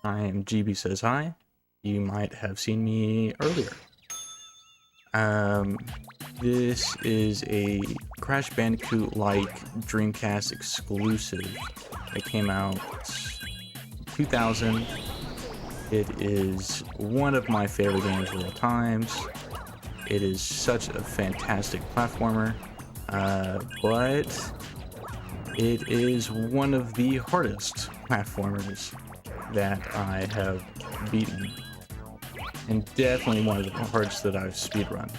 I am GBsaysHi. You might have seen me earlier. This is a Crash Bandicoot-like Dreamcast exclusive that came out 2000. It is one of my favorite games of all times. It is such a fantastic platformer, but it is one of the hardest platformers that I have beaten, and definitely one of the hardest that I've speedrun.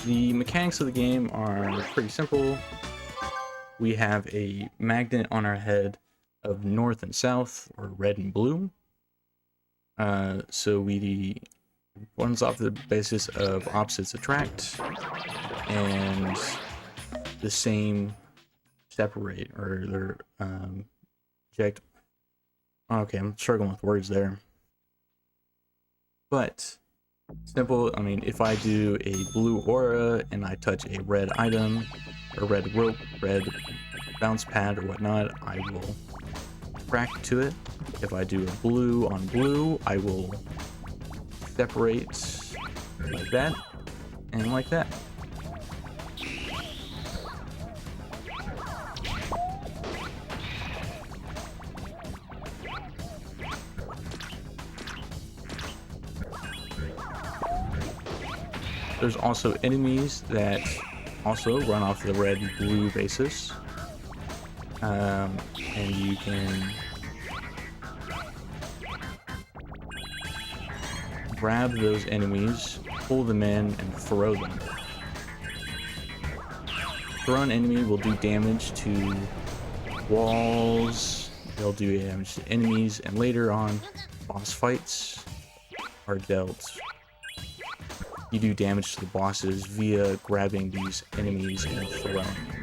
The mechanics of the game are pretty simple. We have a magnet on our head of north and south, or red and blue. So we runs off the basis of opposites attract, and the same separate, or they're eject. Okay, I'm struggling with words there. But simple. I mean, if I do a blue aura and I touch a red item, or red rope, red bounce pad, or whatnot, I will track to it. If I do a blue on blue, I will separate like that and like that. There's also enemies that also run off the red and blue basis, and you can grab those enemies, pull them in, and throw them. Thrown enemy will do damage to walls, they'll do damage to enemies, and later on, boss fights are dealt. You do damage to the bosses via grabbing these enemies and throwing them.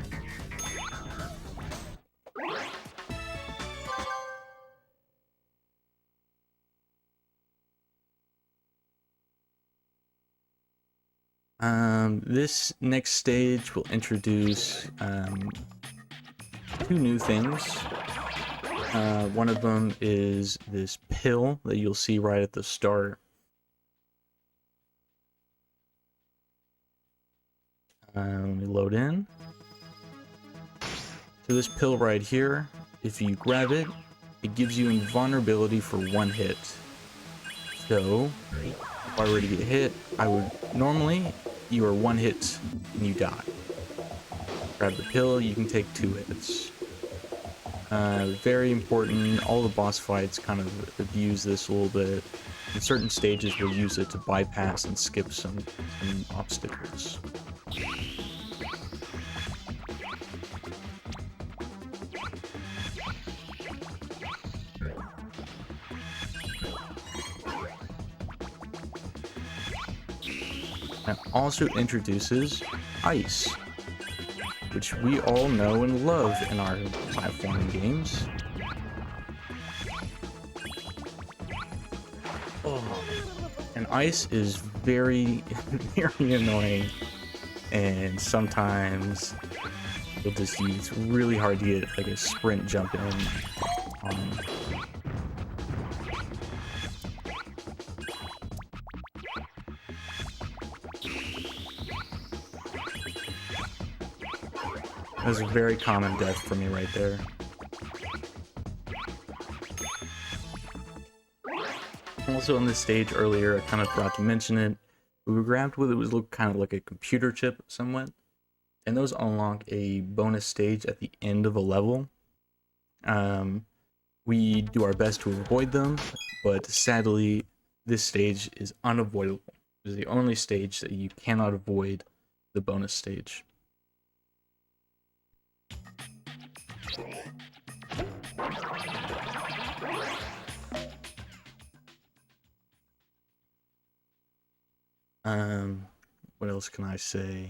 This next stage will introduce two new things. One of them is this pill that you'll see right at the start. Let me load in. So this pill right here, if you grab it, it gives you invulnerability for one hit. So, if I were to get hit, I would normally, you are one hit and you die. Grab the pill, you can take 2 hits. Very important. All the boss fights kind of abuse this a little bit. In certain stages, we'll use it to bypass and skip some obstacles. It also introduces ice, which we all know and love in our platforming games. And ice is very, very annoying, and sometimes it's really hard to get like a sprint jump in. That was a very common death for me right there. Also on this stage earlier, I kind of forgot to mention it. We grabbed what it was kind of like a computer chip somewhat, and those unlock a bonus stage at the end of a level. We do our best to avoid them, but sadly, this stage is unavoidable. It's the only stage that you cannot avoid the bonus stage. What else can I say?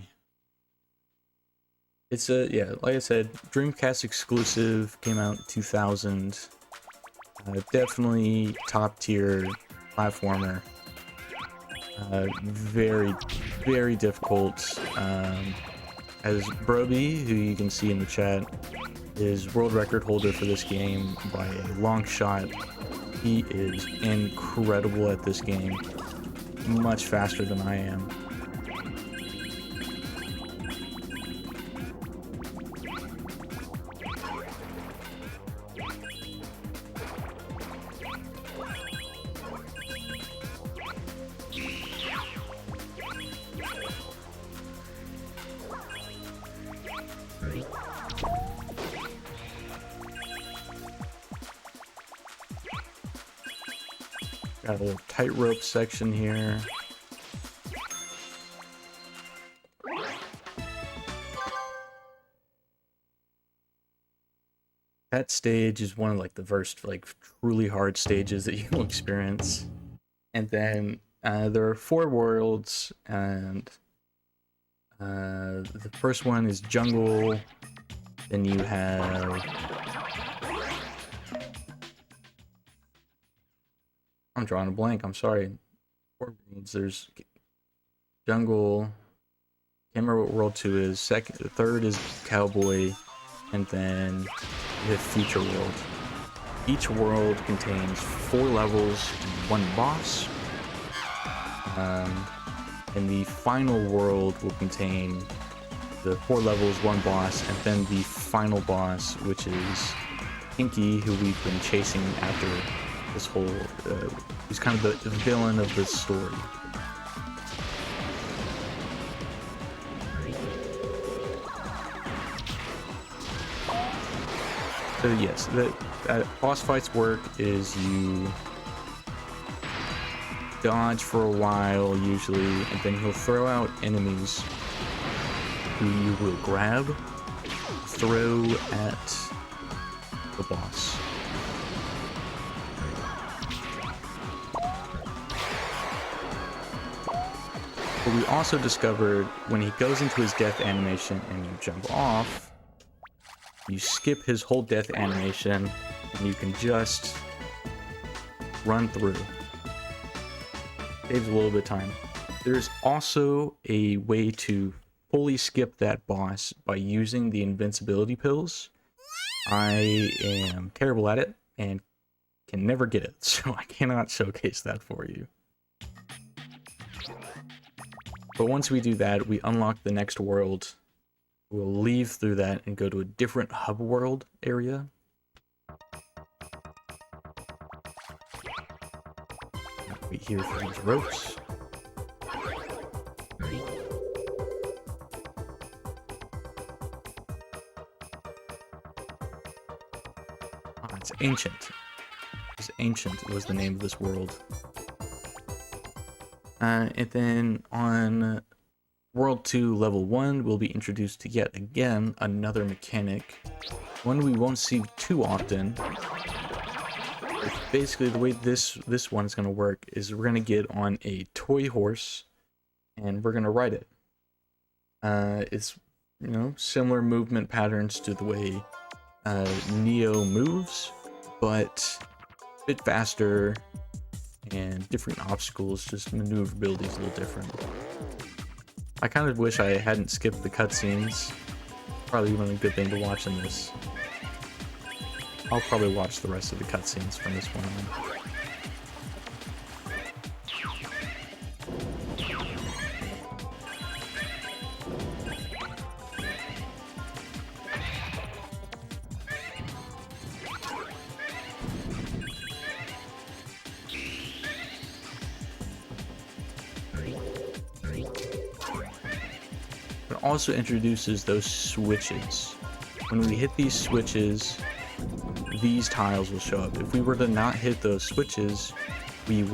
It's yeah, like I said, Dreamcast exclusive, came out in 2000. Definitely top tier platformer. Very, very difficult. as Broby, who you can see in the chat, is world record holder for this game by a long shot. He is incredible at this game, much faster than I am. Got a little tightrope section here. That stage is one of like the first like truly hard stages that you'll experience. And then there are 4 worlds, and the first one is jungle. Then you have I'm drawing a blank, I'm sorry. 4 worlds. There's jungle. Can't remember what world 2 is. Third is cowboy, and then you have future world. Each world contains 4 levels and 1 boss. And the final world will contain the 4 levels, 1 boss, and then the final boss, which is Pinky, who we've been chasing after this whole. He's kind of the villain of this story. So yes, that boss fights work is you dodge for a while usually, and then he'll throw out enemies who you will grab, throw at the boss. But we also discovered when he goes into his death animation and you jump off, you skip his whole death animation and you can just run through. Saves a little bit of time. There's also a way to fully skip that boss by using the invincibility pills. I am terrible at it and can never get it, so I cannot showcase that for you. But once we do that, we unlock the next world. We'll leave through that and go to a different hub world area. Wait here for these ropes. Ah, it's Ancient. It's Ancient was the name of this world. And then on World 2, Level 1, we'll be introduced to yet again another mechanic. One we won't see too often. It's basically, the way this one's going to work is we're going to get on a toy horse and we're going to ride it. It's, you know, similar movement patterns to the way Neo moves, but a bit faster and different obstacles, just maneuverability is a little different. I kind of wish I hadn't skipped the cutscenes. Probably even a good thing to watch in this. I'll probably watch the rest of the cutscenes from this one on. It also introduces those switches. When we hit these switches, these tiles will show up. If we were to not hit those switches, you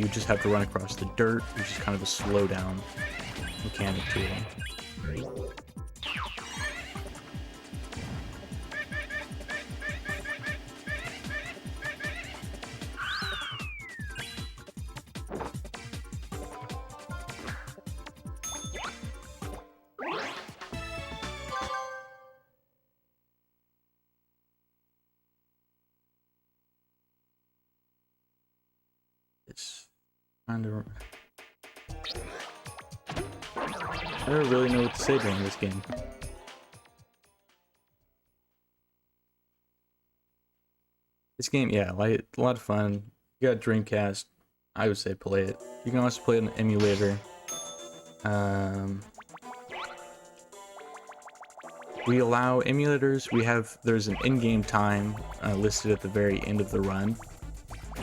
just have to run across the dirt, which is kind of a slowdown mechanic to them. It's kind of... I don't really know what to say during this game. This game, yeah, like a lot of fun. You got Dreamcast, I would say play it. You can also play it on an emulator. We allow emulators. There's an in-game time listed at the very end of the run.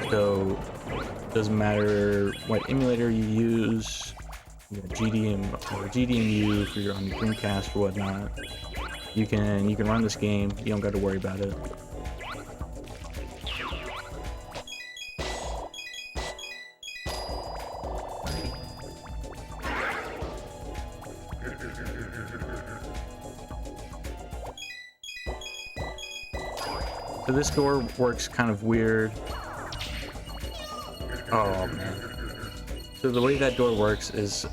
So it doesn't matter what emulator you use, GDM or GDMU for your on your Dreamcast or whatnot. You can run this game. You don't got to worry about it. So this door works kind of weird. Oh man. So the way that door works is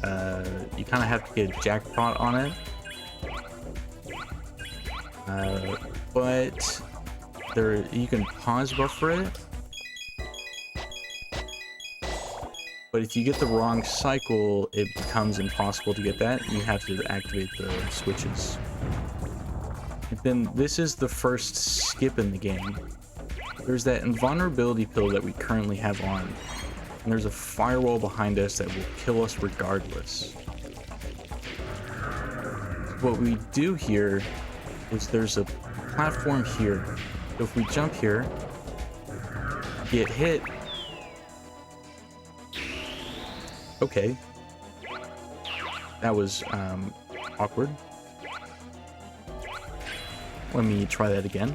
you kind of have to get a jackpot on it. But you can pause buffer it. But if you get the wrong cycle, it becomes impossible to get that. You have to activate the switches. And then this is the first skip in the game. There's that invulnerability pill that we currently have on. And there's a firewall behind us that will kill us regardless. What we do here is there's a platform here. So if we jump here, get hit. Okay. That was awkward. Let me try that again.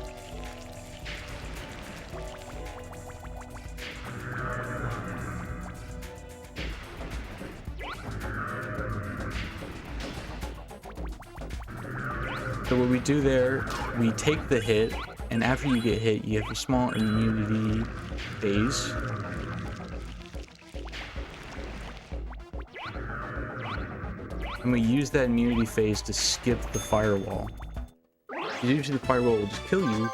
So what we do there, we take the hit, and after you get hit, you have a small immunity phase. And we use that immunity phase to skip the firewall. Usually the firewall will just kill you,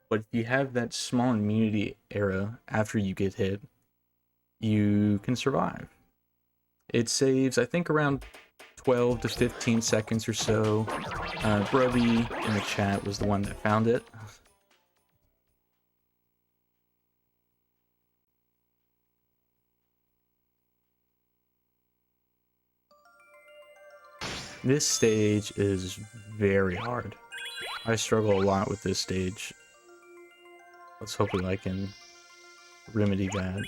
but if you have that small immunity era after you get hit, you can survive. It saves, I think, around 12 to 15 seconds or so. Brody in the chat was the one that found it. This stage is very hard. I struggle a lot with this stage. Let's hopefully I can remedy that.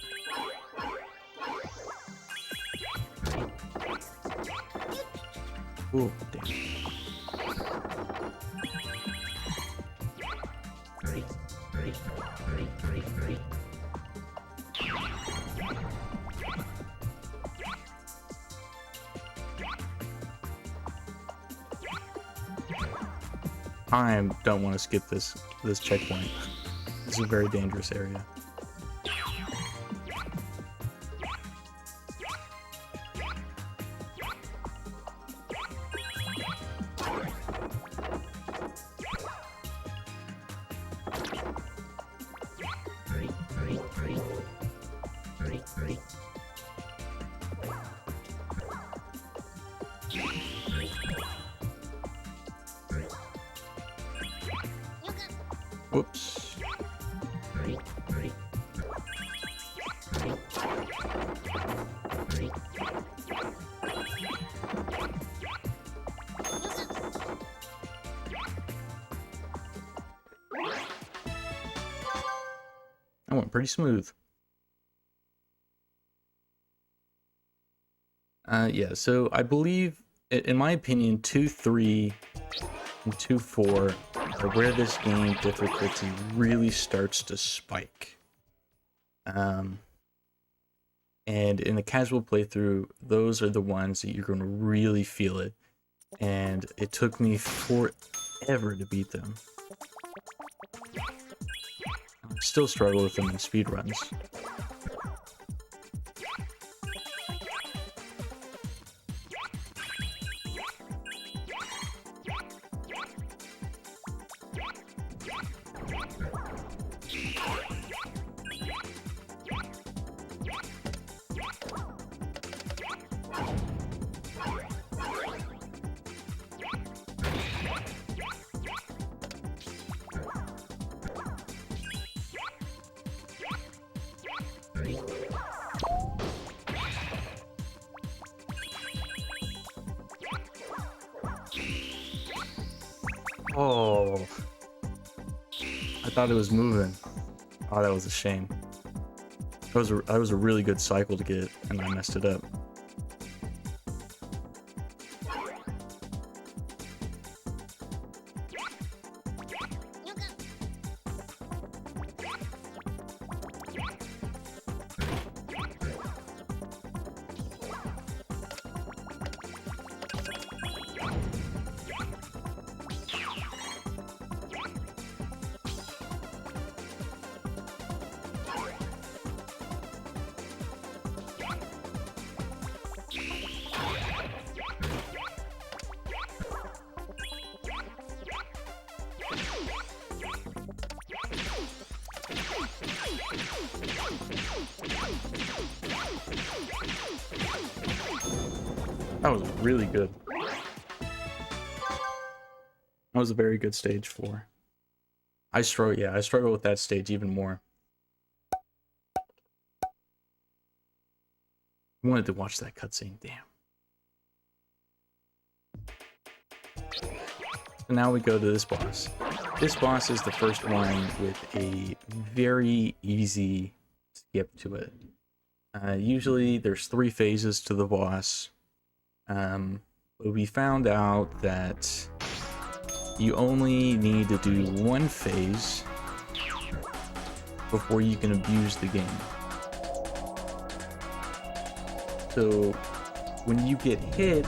Ooh, damn. I don't want to skip this checkpoint. This is a very dangerous area. Whoops. That went pretty smooth. Yeah, so I believe, in my opinion, 2-3 and 2-4 are where this game difficulty really starts to spike. And in the casual playthrough, those are the ones that you're going to really feel it. And it took me forever to beat them. I still struggle with them in speedruns. thought it was moving. Oh, that was a shame. That was a really good cycle to get, and I messed it up. That was really good. That was a very good stage 4. I struggle with that stage even more. I wanted to watch that cutscene, damn. So now we go to this boss. This boss is the first one with a very easy skip to it. Usually there's 3 phases to the boss. But we found out that you only need to do 1 phase before you can abuse the game. So when you get hit,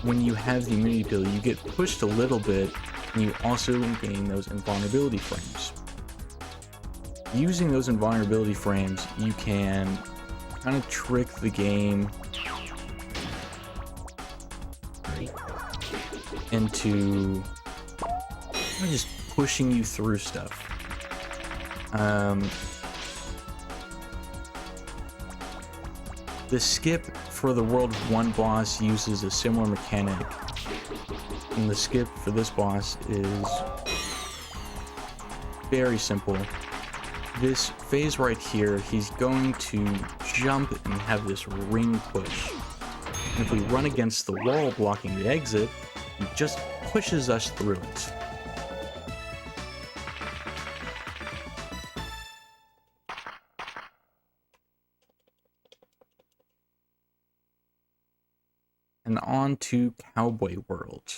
when you have the immunity pill, you get pushed a little bit, and you also gain those invulnerability frames. Using those invulnerability frames, you can kind of trick the game into just pushing you through stuff. The skip for the World 1 boss uses a similar mechanic, and the skip for this boss is very simple. This phase right here, he's going to jump and have this ring push. And if we run against the wall blocking the exit, he just pushes us through it. And on to Cowboy World.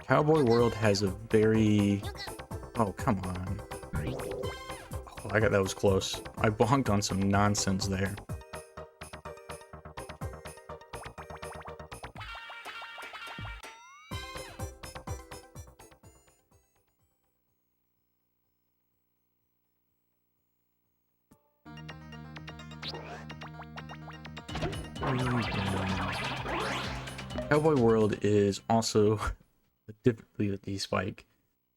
Cowboy World has a very... Oh, come on. Oh, that was close. I bonked on some nonsense there. Cowboy World is also a difficulty spike.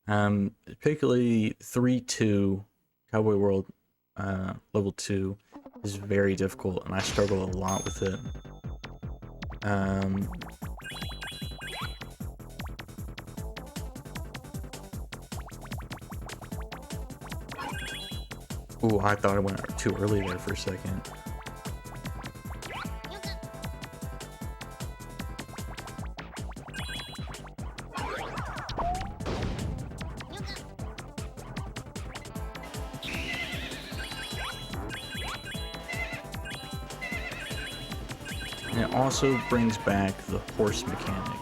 Particularly 3-2, Cowboy World level 2 is very difficult, and I struggle a lot with it. Ooh, I thought I went too early there for a second. And it also brings back the horse mechanic.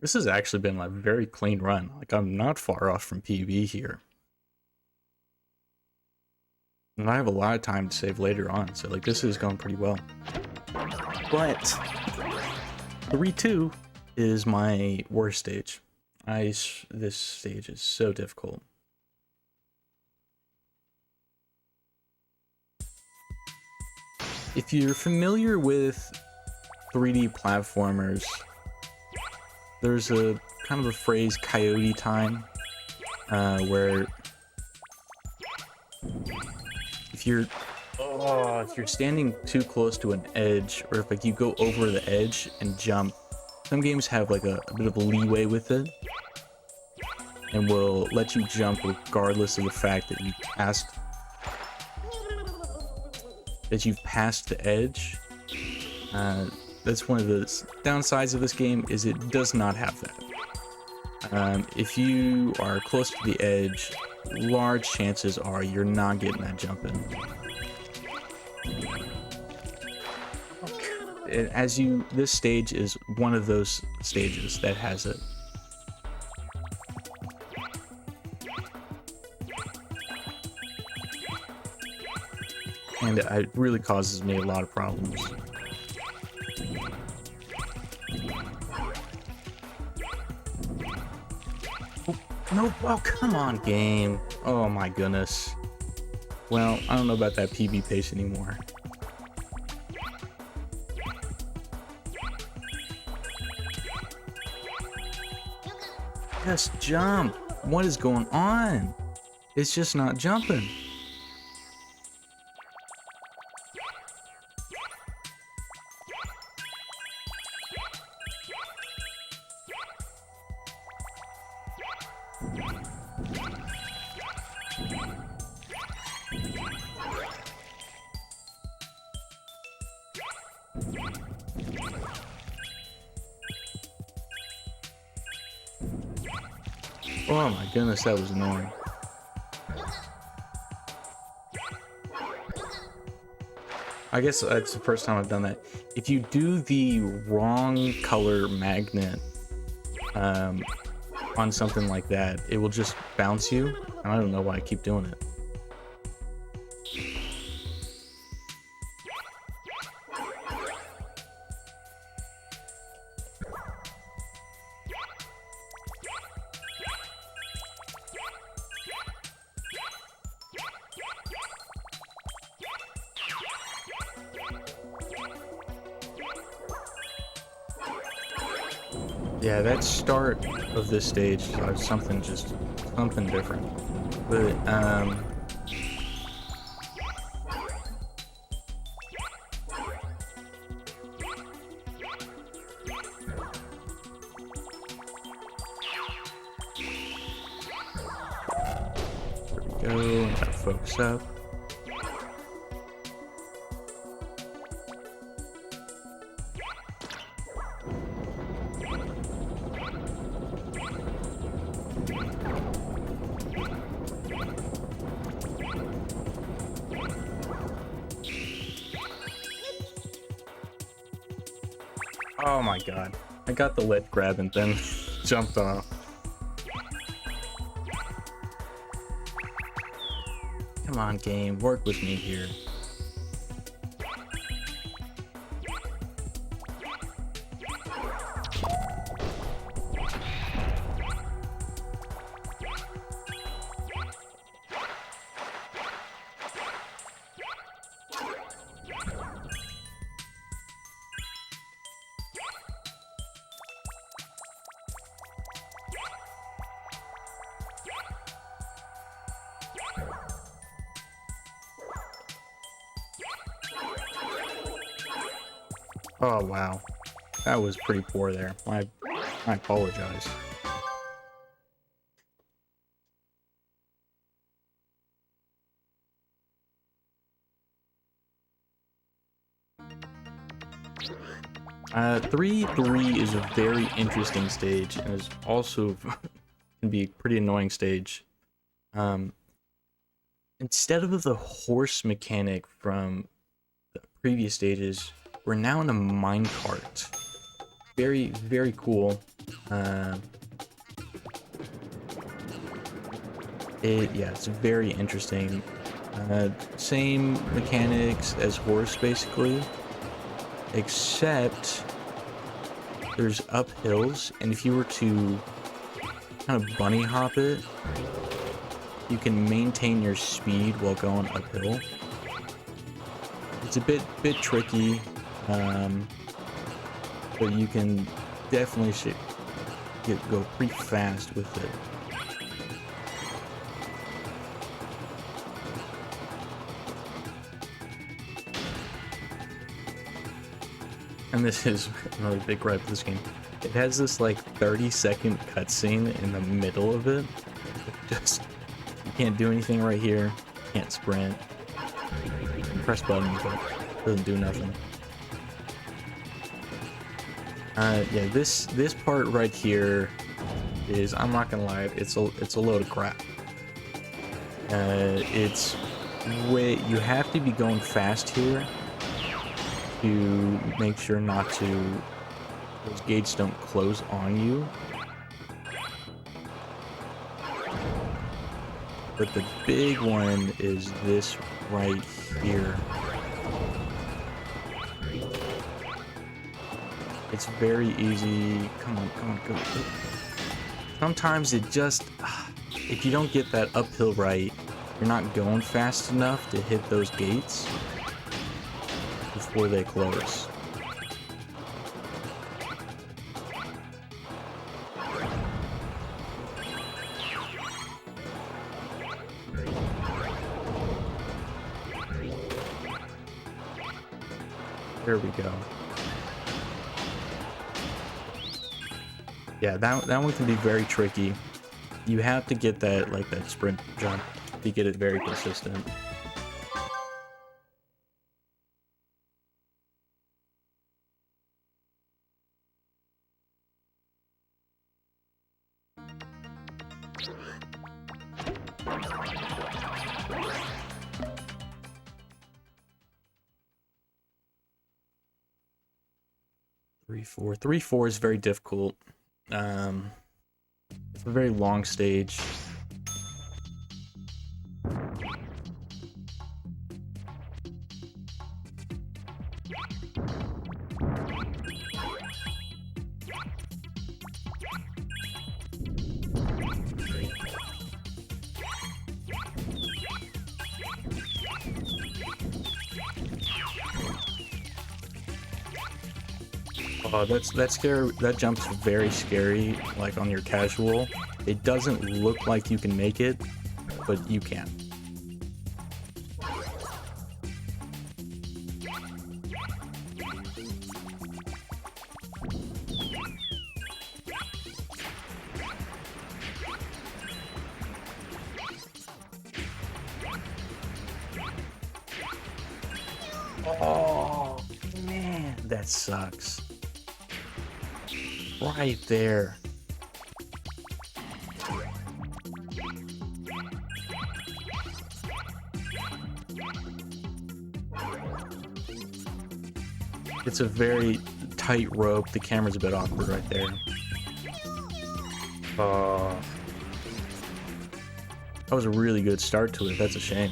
This has actually been a very clean run. Like, I'm not far off from PB here. And I have a lot of time to save later on, so like this is going pretty well. But 3-2 is my worst stage. This stage is so difficult. If you're familiar with 3D platformers, there's a kind of a phrase, coyote time, where if you're standing too close to an edge, or if like you go over the edge and jump, some games have like a bit of a leeway with it and will let you jump regardless of the fact that you've passed the edge. That's one of the downsides of this game, is it does not have that. If you are close to the edge, large chances are you're not getting that jump in. This stage is one of those stages that has it. And it really causes me a lot of problems. No, oh, come on, game. Oh my goodness. Well, I don't know about that PB pace anymore. Just jump. What is going on? It's just not jumping. Oh my goodness, that was annoying. I guess that's the first time I've done that. If you do the wrong color magnet on something like that, it will just bounce you. I don't know why I keep doing it. Yeah, that start of this stage is something different. But there we go, gotta focus up. Oh my god. I got the lip grab and then jumped off. Come on, game. Work with me here. Oh wow, that was pretty poor there. I apologize. Three is a very interesting stage, and is also can be a pretty annoying stage. Instead of the horse mechanic from the previous stages, we're now in a minecart. Very, very cool. It's very interesting. Same mechanics as horse, basically, except there's uphills, and if you were to kind of bunny hop it, you can maintain your speed while going uphill. It's a bit tricky, but you can definitely go pretty fast with it. And this is another big gripe with this game. It has this like 30-second cutscene in the middle of it. Just, you can't do anything right here. Can't sprint. Press buttons, but it doesn't do nothing. Yeah, this part right here is, I'm not gonna lie, it's a load of crap. It's way, you have to be going fast here to make sure not to, those gates don't close on you. But the big one is this right here. It's very easy. Come on, go. Sometimes it just, if you don't get that uphill right, you're not going fast enough to hit those gates before they close. There we go. Yeah, that one can be very tricky. You have to get that, like, that sprint jump to get it very consistent. Three, four is very difficult. It's a very long stage. That's scary. That jump's very scary, like on your casual. It doesn't look like you can make it, but you can. Oh, man, that sucks. Right there. It's a very tight rope. The camera's a bit awkward right there. That was a really good start to it. That's a shame.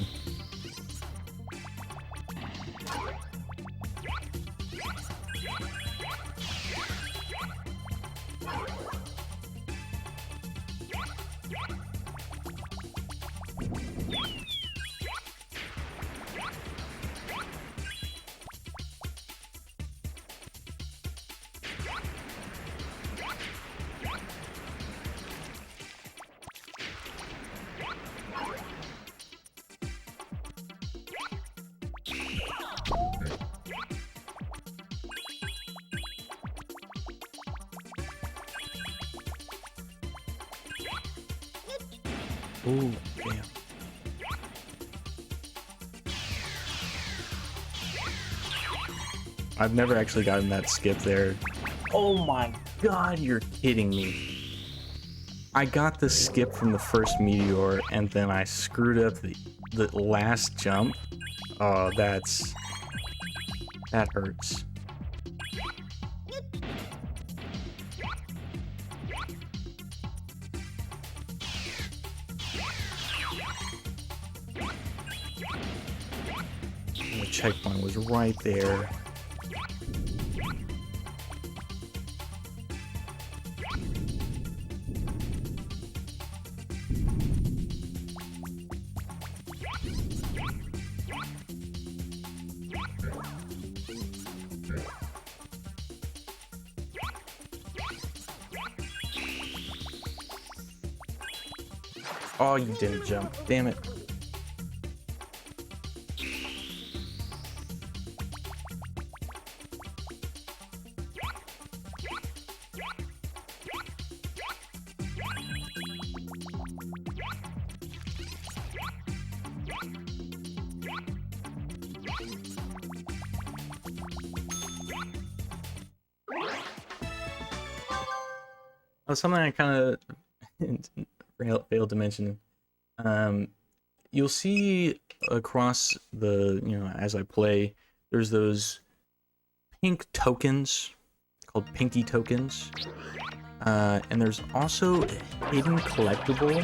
Ooh, damn. I've never actually gotten that skip there. Oh my god, you're kidding me. I got the skip from the first meteor and then I screwed up the last jump. Oh, that hurts. The checkpoint was right there. Oh, you didn't jump. Damn it. Something I kind of failed to mention. You'll see across the, as I play, there's those pink tokens called pinky tokens. And there's also a hidden collectible,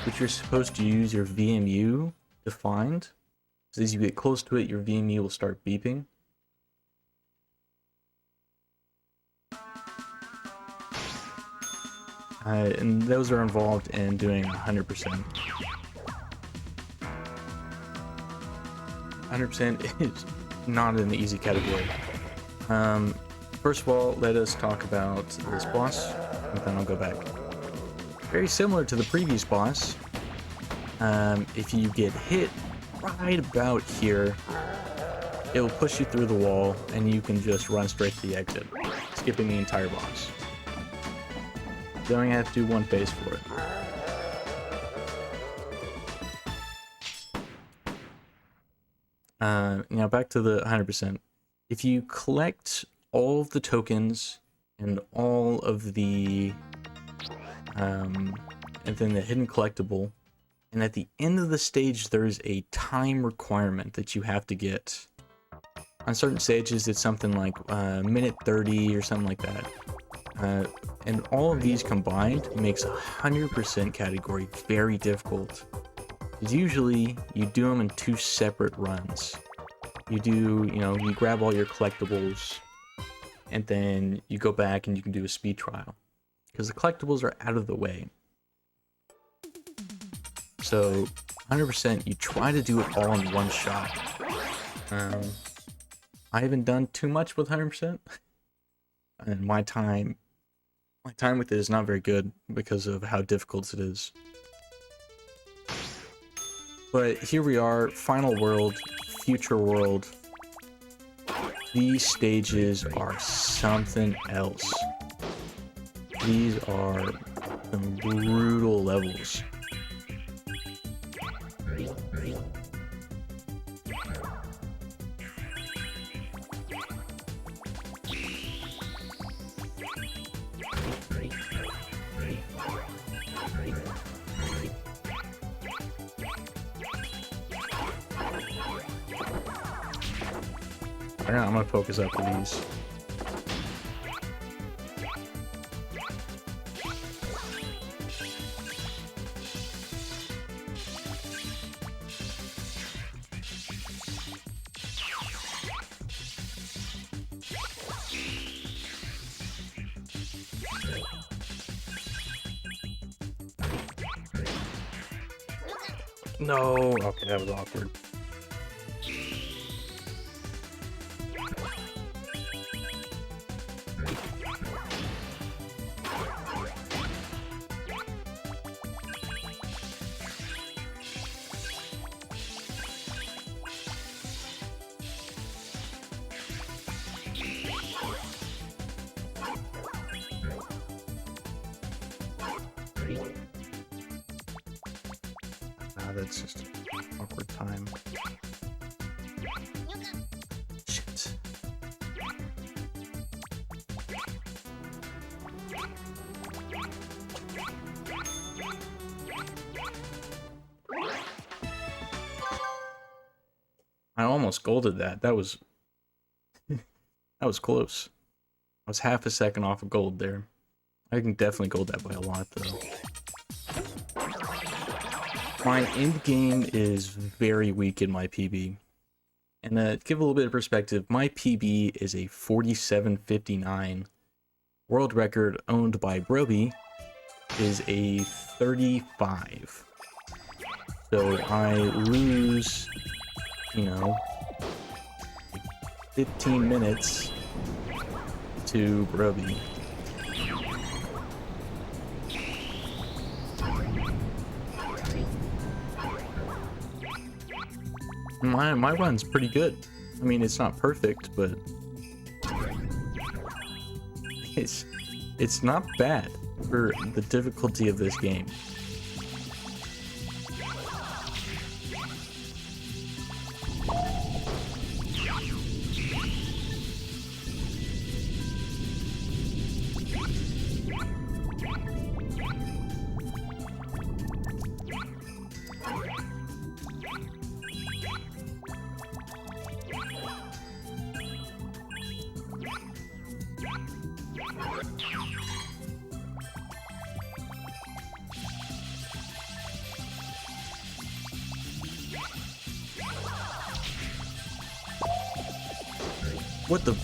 which you're supposed to use your VMU to find. So as you get close to it, your VMU will start beeping. And those are involved in doing 100%. 100% is not an easy category. First of all, let us talk about this boss, and then I'll go back. Very similar to the previous boss. If you get hit right about here, it will push you through the wall, and you can just run straight to the exit, skipping the entire boss. You only have to do one phase for it. Now back to the 100%. If you collect all of the tokens and all of the, and then the hidden collectible, and at the end of the stage there's a time requirement that you have to get. On certain stages it's something like minute 30 or something like that. And all of these combined makes 100% category very difficult. Because usually you do them in 2 separate runs. You do, you grab all your collectibles, and then you go back and you can do a speed trial. Because the collectibles are out of the way. So 100% you try to do it all in one shot. I haven't done too much with 100%. And my time with it is not very good because of how difficult it is. But here we are, final world, future world. These stages are something else. These are some brutal levels. I'm gonna focus up for these. No, okay, that was awkward. That's just an awkward time. Shit. I almost golded that. That was that was close. I was half a second off of gold there. I can definitely gold that by a lot though. My end game is very weak in my PB. And to give a little bit of perspective, my PB is a 47.59. World record owned by Broby is a 35. So I lose, 15 minutes to Broby. My run's pretty good. I mean, it's not perfect, but it's not bad for the difficulty of this game.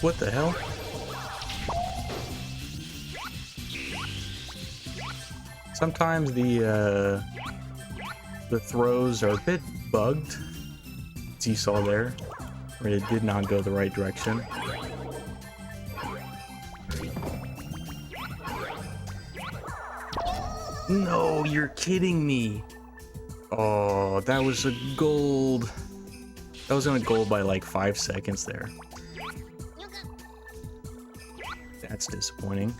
What the hell? Sometimes the throws are a bit bugged, as you saw there, where it did not go the right direction. No, you're kidding me. Oh, that was a gold. That was on a gold by like 5 seconds there. That's disappointing.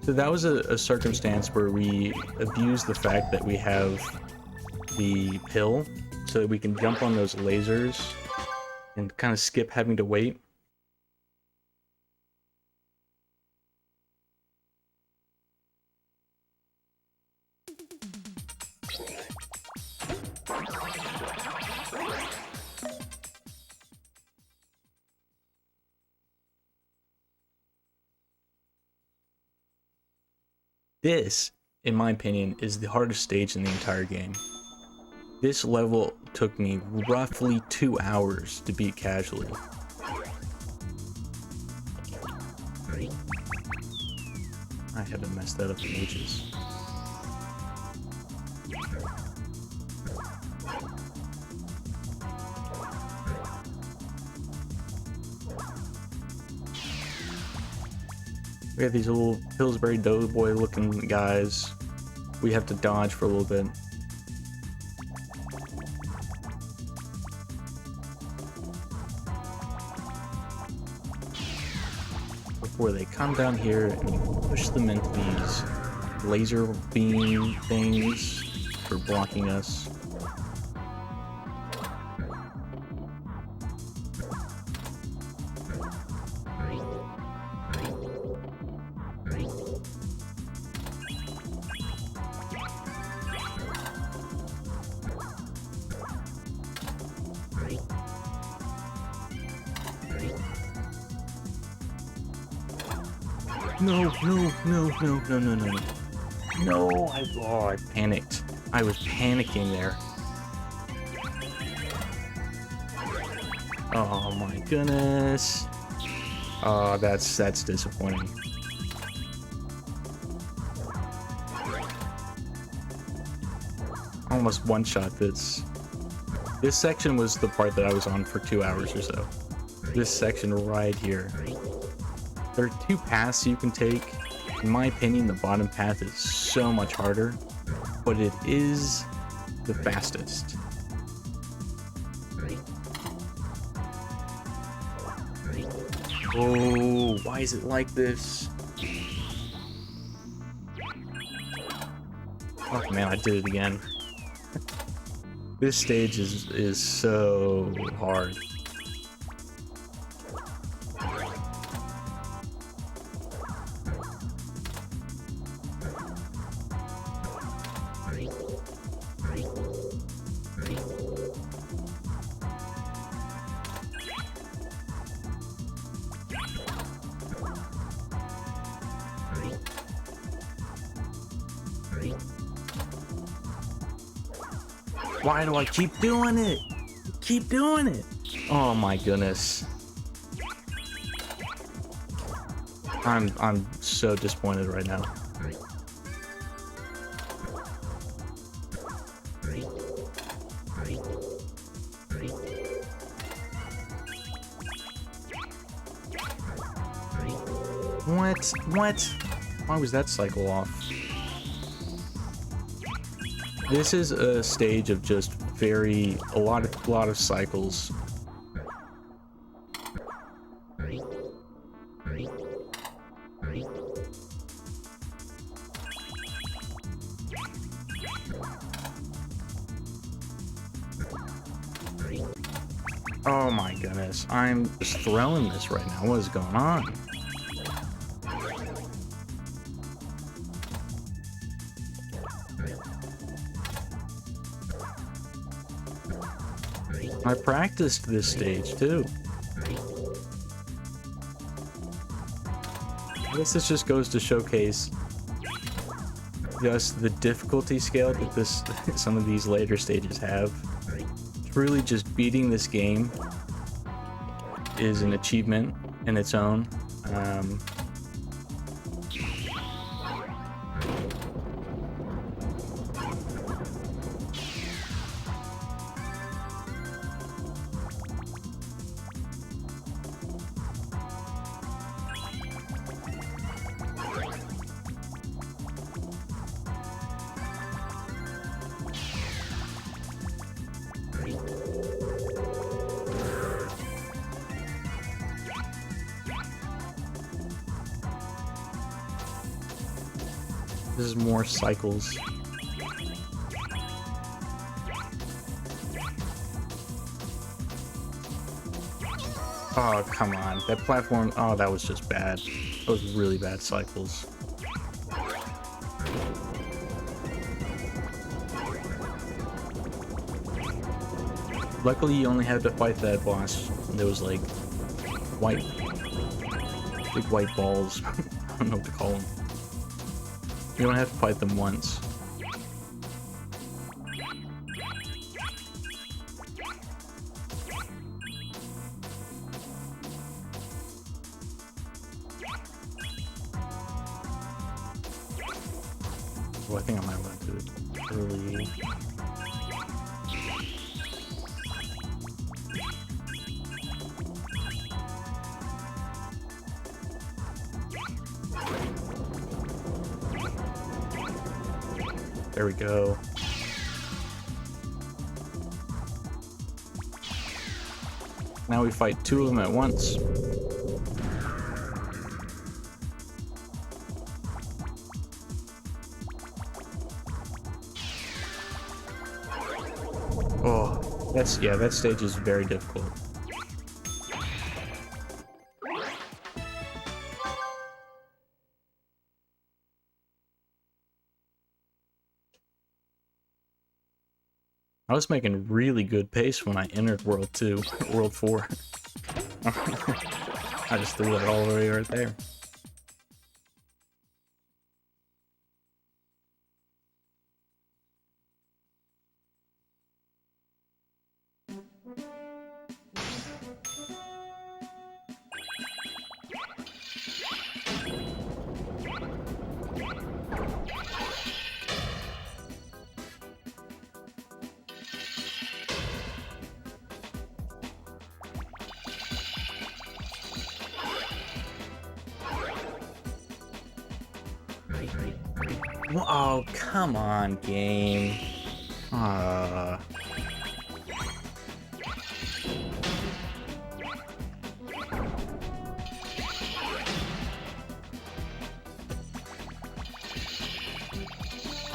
So that was a circumstance where we abused the fact that we have the pill so that we can jump on those lasers and kind of skip having to wait. This, in my opinion, is the hardest stage in the entire game. This level took me roughly 2 hours to beat casually. I haven't messed that up in ages. We have these little Pillsbury Doughboy looking guys. We have to dodge for a little bit. Before they come down here and you push them into these laser beam things for blocking us. No, I panicked. I was panicking there. Oh my goodness. Oh, that's disappointing. Almost one-shot this. This section was the part that I was on for 2 hours or so. This section right here. There are 2 paths you can take. In my opinion, the bottom path is so much harder, but it is the fastest. Oh, why is it like this? Oh man, I did it again. This stage is so hard. Why do I keep doing it? Keep doing it. Oh my goodness. I'm so disappointed right now. What? Why was that cycle off? This is a stage of just a lot of cycles. Oh my goodness, I'm just throwing this right now. What is going on? I practiced this stage too. I guess this just goes to showcase just the difficulty scale that some of these later stages have. Really, just beating this game is an achievement in its own. This is more cycles. Oh, come on. That platform, oh, that was just bad. That was really bad cycles. Luckily, you only had to fight that boss. There was like big white balls. I don't know what to call them. You don't have to fight them once. Oh, I think I might want to do it early. There we go. Now we fight two of them at once. Oh, that stage is very difficult. I was making really good pace when I entered World 2, World 4. I just threw it all the way right there. Oh, come on, game.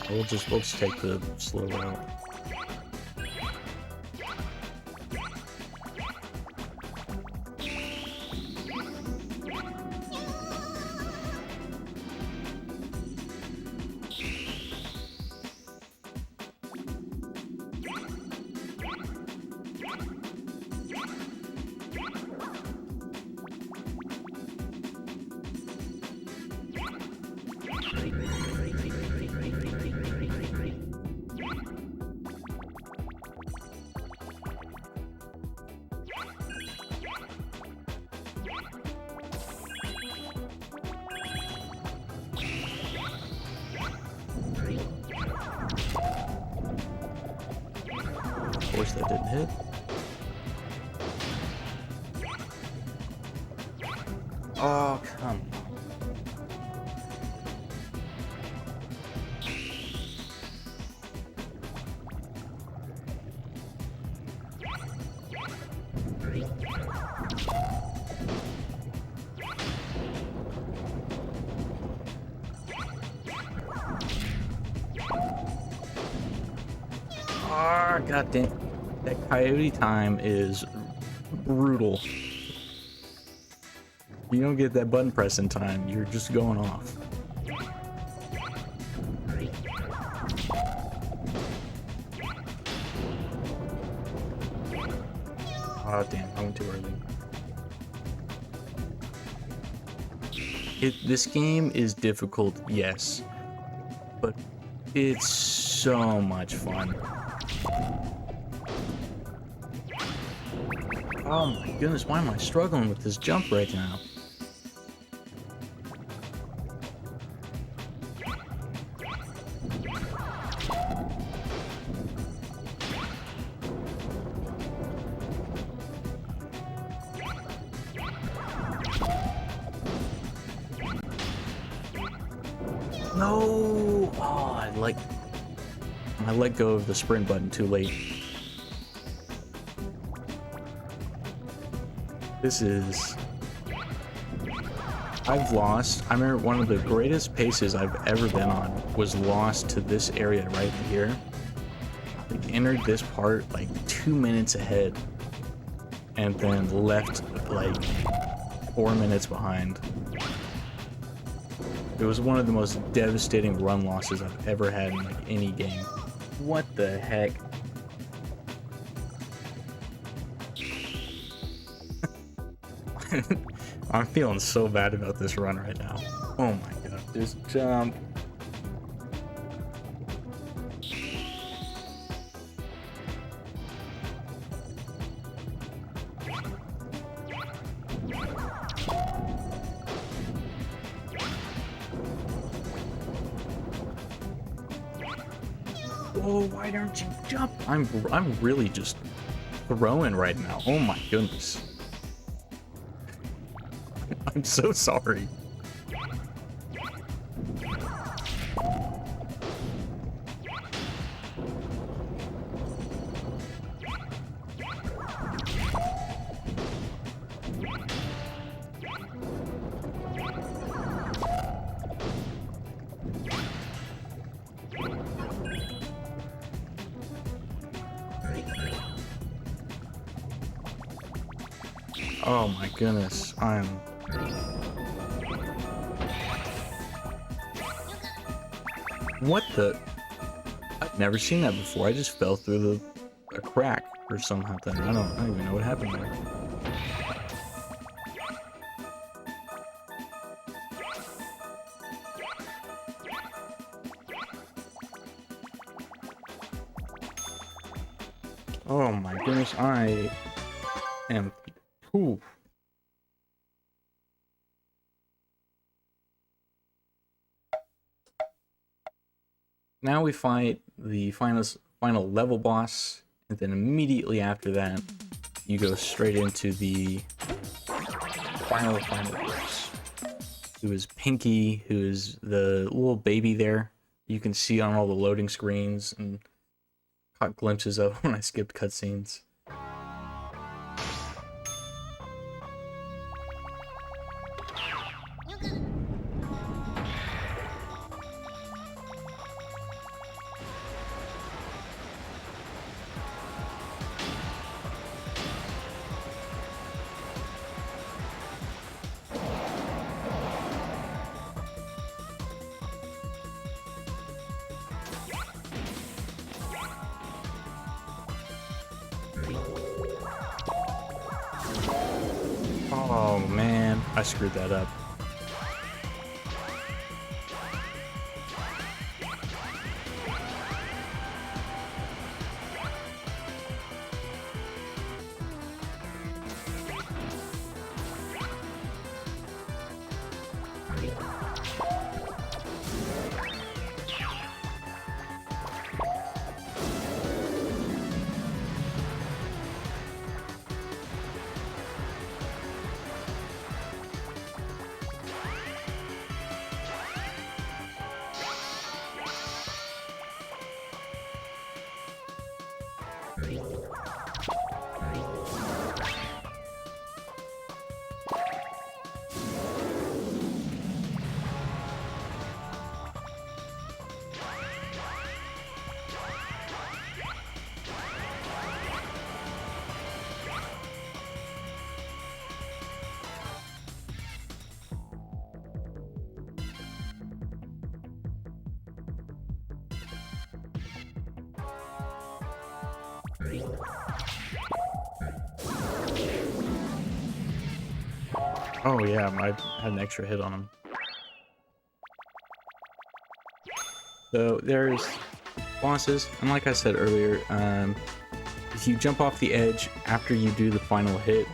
We'll just take the slow route. Of course that didn't hit. Oh, come on. Ah, god damn. That coyote time is brutal. You don't get that button press in time, you're just going off. Oh damn, I went too early. This game is difficult, yes, but it's so much fun. Oh my goodness, why am I struggling with this jump right now? No! Oh, I let go of the sprint button too late. I've lost. I remember one of the greatest paces I've ever been on was lost to this area right here. Like, entered this part like 2 minutes ahead and then left like 4 minutes behind. It was one of the most devastating run losses I've ever had in like any game. What the heck? I'm feeling so bad about this run right now. Oh my god, just jump. Oh, why don't you jump? I'm really just throwing right now. Oh my goodness. I'm so sorry. Oh my goodness, What the? I've never seen that before. I just fell through a crack or something. I don't even know what happened there. Oh my goodness, I am poof. Now we fight the final level boss, and then immediately after that, you go straight into the final boss, who is Pinky, who is the little baby there. You can see on all the loading screens and caught glimpses of when I skipped cutscenes. Oh man, I screwed that up. Oh yeah, I had an extra hit on him. So there's bosses, and like I said earlier, if you jump off the edge after you do the final hit,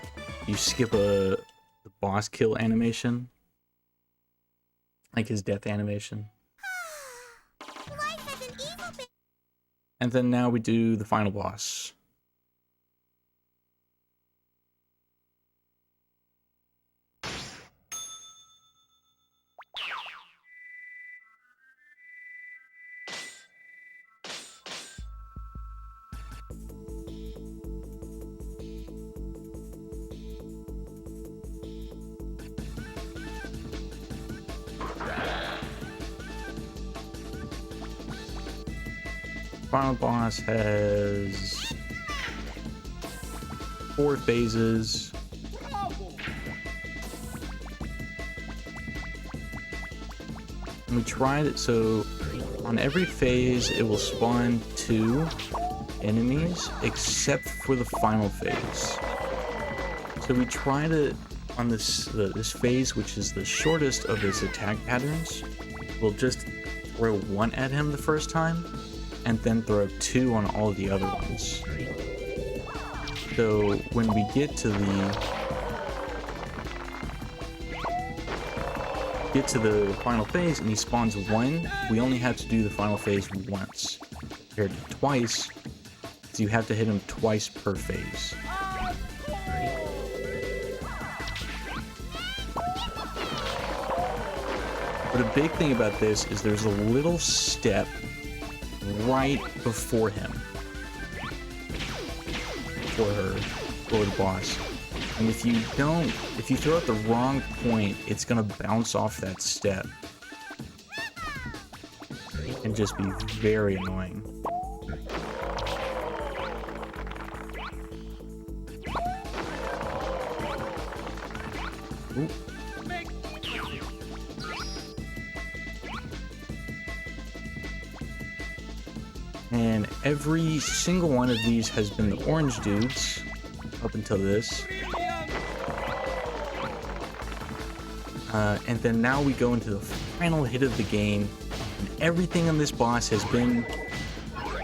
you skip the boss kill animation, like his death animation. And then now we do the final boss. Final boss has 4 phases. And we tried it, so on every phase it will spawn 2 enemies except for the final phase. So we tried it on this phase, which is the shortest of his attack patterns. We'll just throw 1 at him the first time, and then throw 2 on all the other ones. So when we get to the final phase and he spawns 1, we only have to do the final phase once, compared to twice, so you have to hit him twice per phase. But a big thing about this is there's a little step right before him, for the boss. And if you throw at the wrong point, it's gonna bounce off that step and just be very annoying. Ooh. And every single one of these has been the orange dudes up until this. And then now we go into the final hit of the game, and everything on this boss has been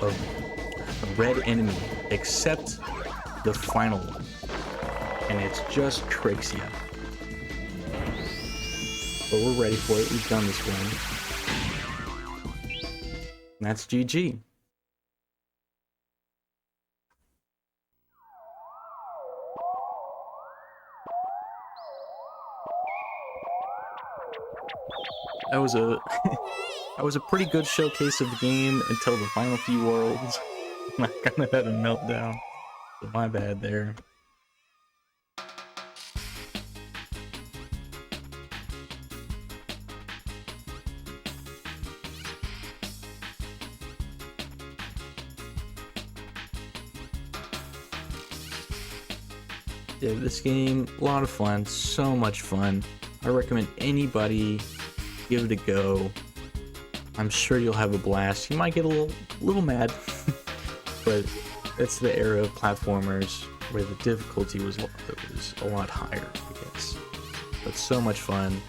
a red enemy, except the final one. And it's just tricks you. But we're ready for it, we've done this one. And that's GG. That was a that was a pretty good showcase of the game until the final few worlds. I kind of had a meltdown, so my bad there. Yeah, this game, a lot of fun, so much fun. I recommend anybody give it a go. I'm sure you'll have a blast. You might get a little mad, but that's the era of platformers where the difficulty was a lot higher, I guess. But so much fun.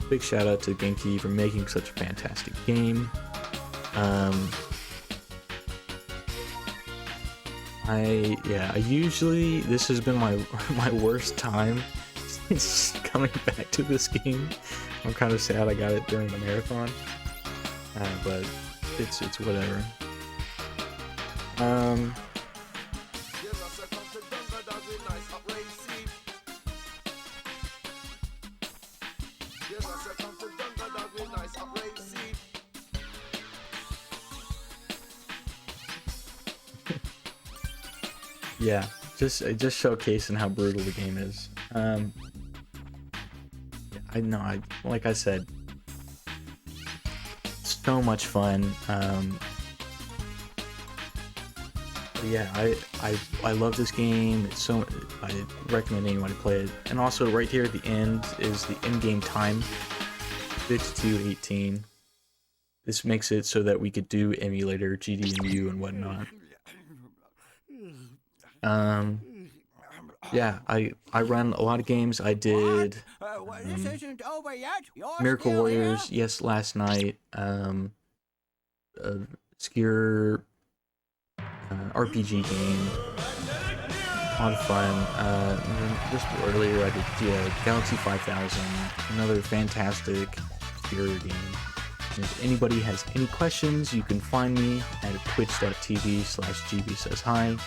Big shout out to Genki for making such a fantastic game. I usually, this has been my worst time since coming back to this game. I'm kind of sad I got it during the marathon, but it's whatever. Yeah, just showcasing how brutal the game is. I know, like I said, so much fun. Yeah, I love this game. It's so, I recommend anyone to play it. And also right here at the end is the in-game time, 52:18. This makes it so that we could do emulator, GDMU, and whatnot. yeah, I run a lot of games. I did This isn't over yet. You're Miracle still Warriors, here? yes, last night. Obscure RPG game, a lot of fun. Just earlier I did Galaxy 5000, another fantastic obscure game. And if anybody has any questions, you can find me at twitch.tv/GBsaysHi.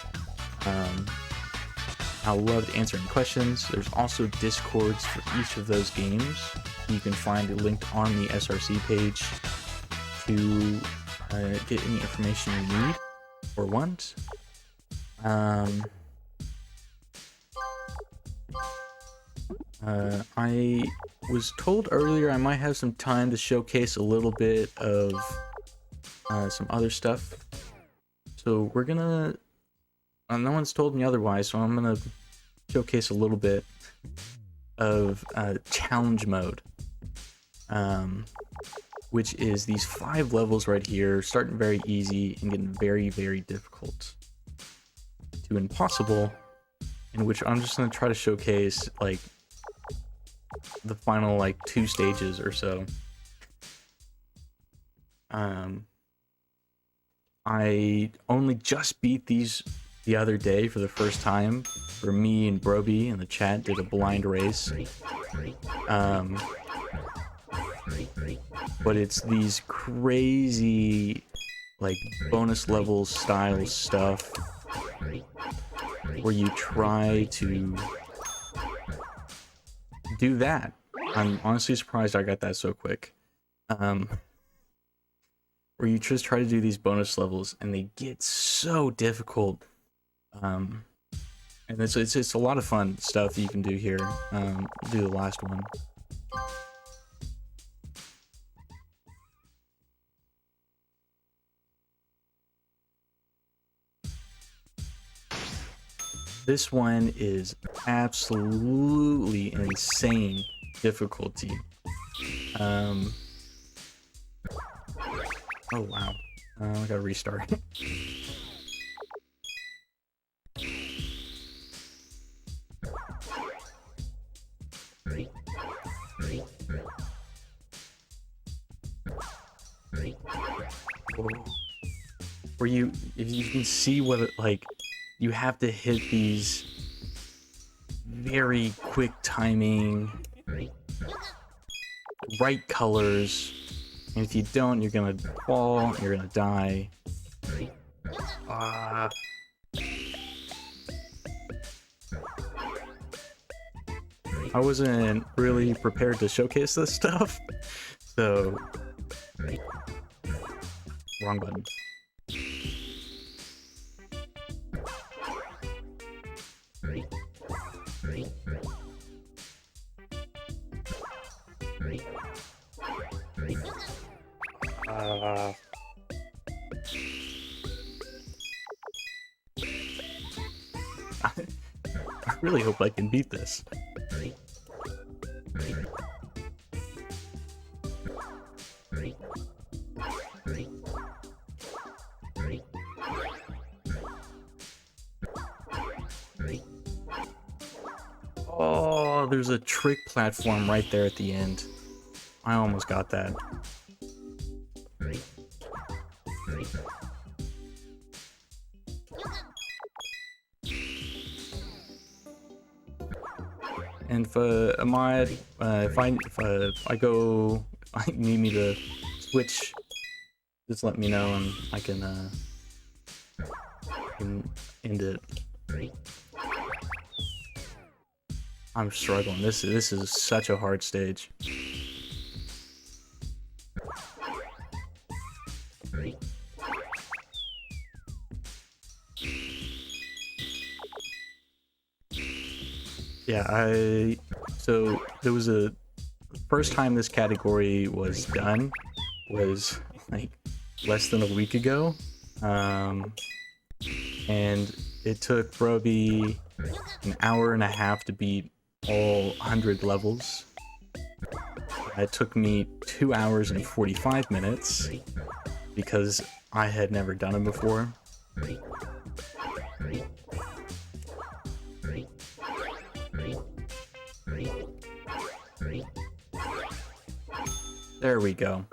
I'll love to answer any questions. There's also Discords for each of those games. You can find it linked on the SRC page to get any information you need or want. I was told earlier I might have some time to showcase a little bit of some other stuff. So we're gonna... no one's told me otherwise, so I'm gonna showcase a little bit of challenge mode, which is these 5 levels right here, starting very easy and getting very, very difficult to impossible, in which I'm just gonna try to showcase like the final like 2 stages or so. I only just beat these the other day for the first time. For me and Broby in the chat did a blind race. But it's these crazy like bonus level style stuff where you try to do that. I'm honestly surprised I got that so quick. Where you just try to do these bonus levels and they get so difficult. And it's a lot of fun stuff you can do here. Do the last one. This one is absolutely insane difficulty. Oh wow. I gotta restart. Where you, if you can see what it, like, you have to hit these very quick timing, right colors, and if you don't, you're gonna fall, you're gonna die. I wasn't really prepared to showcase this stuff, so... Wrong button. I really hope I can beat this. Oh, there's a trick platform right there at the end. I almost got that. And if Ahmad, if I go, I need me to switch, just let me know and I can end it. I'm struggling. This is such a hard stage. Yeah, so there was the first time this category was done was like less than a week ago, and it took Broby an hour and a half to beat all 100 levels. It took me 2 hours and 45 minutes because I had never done it before. There we go.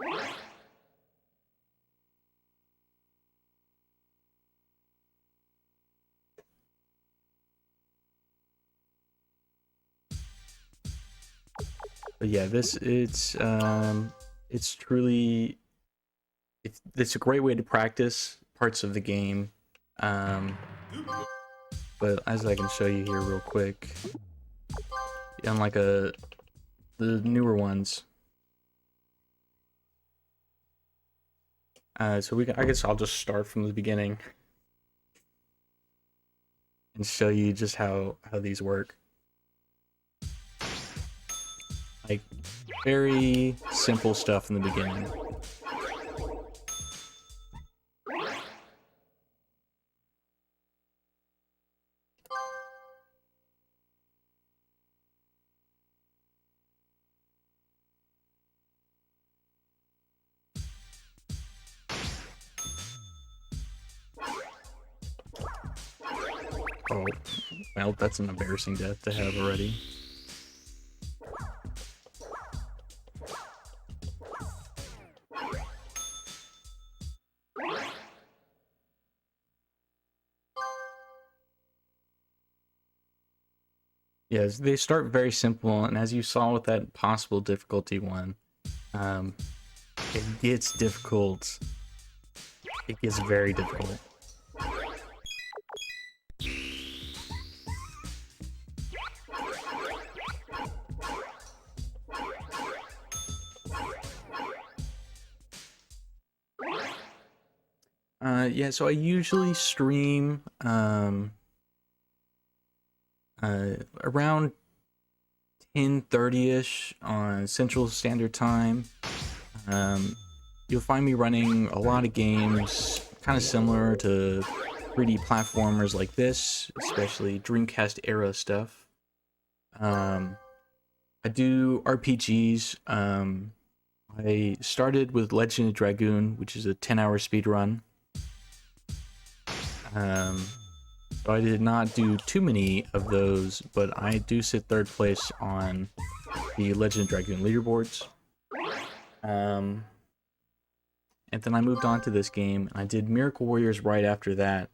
But yeah, it's truly, it's a great way to practice parts of the game. But as I can show you here real quick, unlike the newer ones. So I guess I'll just start from the beginning and show you just how these work. Like, very simple stuff in the beginning. Oh, well, that's an embarrassing death to have already. Yes, they start very simple, and as you saw with that possible difficulty one, it gets difficult. It gets very difficult. Yeah, so I usually stream around 10:30ish on Central Standard Time. You'll find me running a lot of games kind of similar to 3D platformers like this, especially Dreamcast era stuff. I do RPGs. I started with Legend of Dragoon, which is a 10-hour speedrun. So I did not do too many of those, but I do sit third place on the Legend of Dragoon leaderboards. And then I moved on to this game, and I did Miracle Warriors right after that,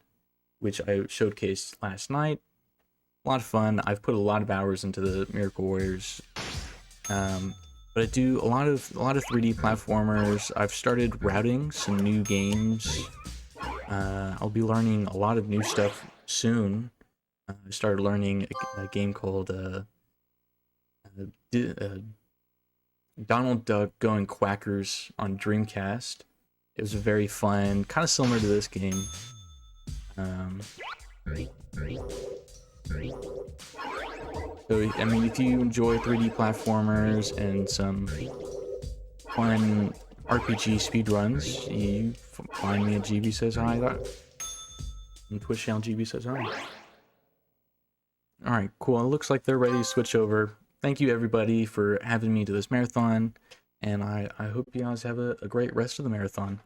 which I showcased last night. A lot of fun. I've put a lot of hours into the Miracle Warriors. But I do a lot of 3D platformers. I've started routing some new games. I'll be learning a lot of new stuff soon. I started learning a game called Donald Duck Going Quackers on Dreamcast. It was very fun, kind of similar to this game. So, I mean, if you enjoy 3D platformers and some fun RPG speedruns, you find me at GBsaysHi. And Twitch channel GBsaysHi. Alright, cool. It looks like they're ready to switch over. Thank you, everybody, for having me to this marathon. And I hope you guys have a great rest of the marathon.